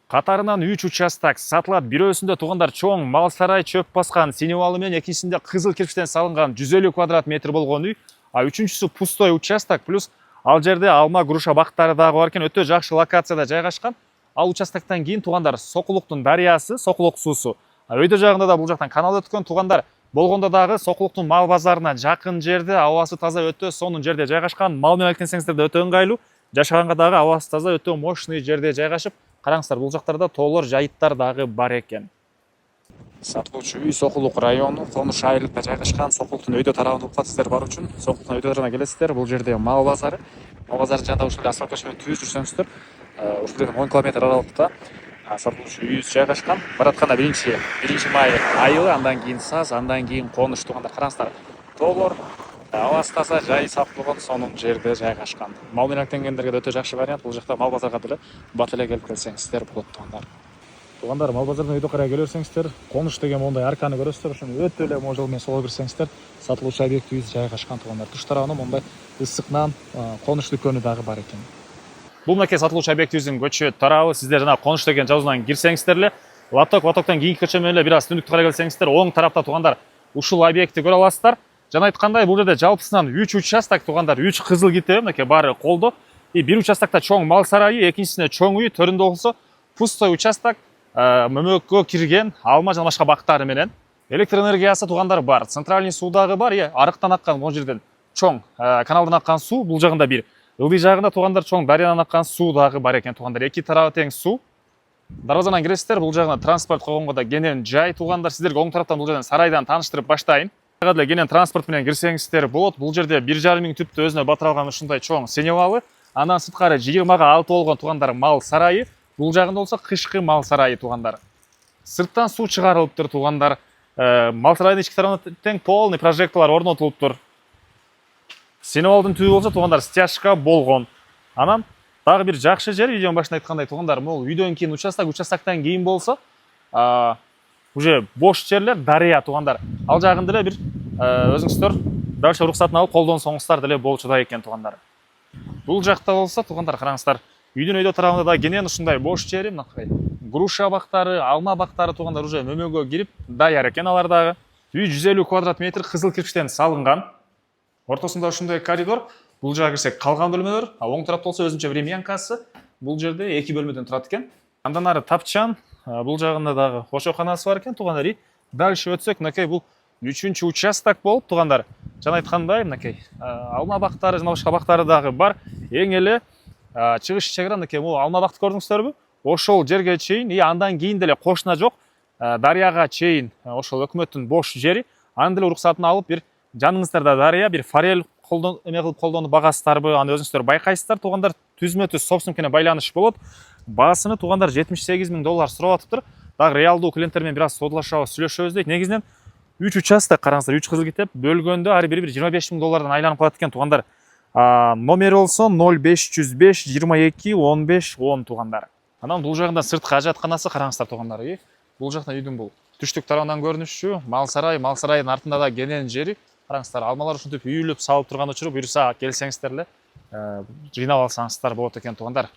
Катарынан 3 участок сатылат. Бирөөсүндө туугандар чоң мал сарай чөп баскан синеп алы менен, экинчисинде кызыл кирпичтен салынган 150 квадрат метр болгон үй. А үчүнчүсү пустой участок плюс ал жерде алма, груша бактары дагы бар экен. Өтө жакшы локацияда жайгашкан. Ал участоктон кийин туугандар Сокулуктун дарыясы, Сокулук суусу. Өйдө жагында да бул жактан канал өткөн. Туугандар болгондо дагы Сокулуктун мал базарына жакын жерде, абасы таза, өтө сонун жерде жайгашкан. Мал менен алектенсеңиздер да өтө ыңгайлуу. Жашаганга дагы абасы таза, өтө мощный жерде жайгашып. Караңыздар, бул жактарда тоолор, жайыттар дагы бар экен. Сатылуучу үй Сокулук району, Конуш айылында жайгашкан. Сокулуктун өйдө тарабында сиздер бар үчүн Сокулуктун өйдө тарабына келесиздер. Бул жерде мал базары. Мал базары жанында ушул асфальт көчө менен түз жүрсөңүздөр, ушул жерден 10 км аралыкта сатылуучу үйүбүз жайгашкан. Баратканда 1 май айылы, андан кийин Саз, андан кийин Конуш. Туугандар, караңыздар, тоолор, абасы таза, жайы сап болгон сонун жерде жайгашкан. Мал менен алектенгендерге да өтө жакшы вариант. Бул жакта мал базарга деле бат эле келип келсеңиздер болот, туугандар. Туугандар, мал базардан өйдө карай келерсеңиздер, Конуш деген мондай арканы көрөсүздөр. Ошону өтө эле можол менен соло кирсеңиздер, сатылуучу объект үйүбүз жайгашкан, туугандар. Тыш тарабында мондай ысыкнан Конуш дүкөнү дагы бар экен. Бул мынакей сатылуучу объектибиздин көчө тарабы. Сиздер жана Конуш деген жазуунан кирсеңиздер эле, лотоктон кийинки көчө менен эле бир аз түндүктү карай келсеңиздер, оң тарапта туугандар ушул объектти көрө аласыздар. Жана айткандай, бул жерде жалпысынан 3 участок, туугандар, 3 кызыл ките, мынакей баары колдо. Бир участокто чоң мал сарайы, экинчисинде чоң үй, төрүндө болсо пустой участок, мөмөккө кирген алма жана башка бактары менен. Электр энергиясы туугандар бар, центральный суу дагы бар, арыктан аккан могу жерден чоң каналдан аккан суу, бул жагында бир. Ылдый жагында туугандар чоң дарыядан аккан суу дагы бар экен, туугандар. Эки тарабы тең суу. Дарбазадан киресиздер, бул жагына транспорт койгонго да кенен жай, туугандар. Сиздерге оң тараптан бул жерден сарайдан тааныштырып баштайын. Деле кенен транспорт менен кирсеңиздер болот. Бул жерде 1,5 миң түптү өзүнө батыра алган ушундай чоң сенеп алы. Андан сырткары 20га 6 болгон туугандар мал сарайы. Бул жагында болсо кышкы мал сарайы, туугандар. Сырттан суу чыгарылыптыр, туугандар. Мал сарайдын ички тарабына тең полный прожекторлор орнотулуптур. Сенеп алдын түбү болсо туугандар стяжка болгон. Анан дагы бир жакшы жер, видеонун башында айткандай туугандар, могул үйдөн кийин участоктон кийин болсо уже бош жерлер дарыя, туугандар. Ал жагында деле бир өзүңүздөр дальше уруксатын алып колдонсоңуздар деле болчу экен, туугандар. Бул жакта болсо туугандар, караңыздар, үйдүн өйдө тарабында да кенен ушундай бош жери, мынакай груша бактары, алма бактары, туугандар, уже мөмөгө кирип даяр экен алар дагы. Үй 150 квадрат метр кызыл кирпичтен салынган. Ортосунда ушундай коридор. Бул жака кирсек калган бөлмөлөр, оң тарапта болсо өзүнчө времянкасы. Бул жерде 2 бөлмөдөн турат экен. Андан ары тапчан, бул жагында дагы ошоканасы бар экен, туугандар. Дальше өтсөк, мынакей бул 3-чү участок болуп, туугандар. Жана айткандай, мынакей алма бактары жана башка бактары дагы бар. Эң эле чыгыш чегара мынакей бул алма бакты көрдүңүздөрбү? Ошол жерге чейин, андан кийин деле кошуна жок, дарыяга чейин ошол өкмөттүн бош жери. Анын деле уруксатын алып бир жаныңыздарда дарыя, бир форель колдонуп багасыздарбы, аны өзүңүздөр байкайсыздар, туугандар. Түзмө түз собственник менен байланыш болот. Баасыны туугандар $78 000 сурап атыптыр. Дагы реалдуу клиенттер менен бир аз содулашабыз, сүйлөшөбүз дейт. Негизинен 3 участок, караңыздар, 3 кызыл китеп бөлгөндө ар бири $25 000 айланып калат экен, туугандар. Номери болсо 0505 22 15 10, туугандар. Анан бул жагында сырткы ажатканасы, караңыздар, туугандар. Бул жакта үйдүн бул түштүк тарабынан көрүнүшү, мал сарайдын артында да кенен жери. Караңыздар, алмалар ушинтип үйүлүп салып турган учур, буюрса келсеңиздер эле жыйнап алсаңыздар болот экен, туугандар.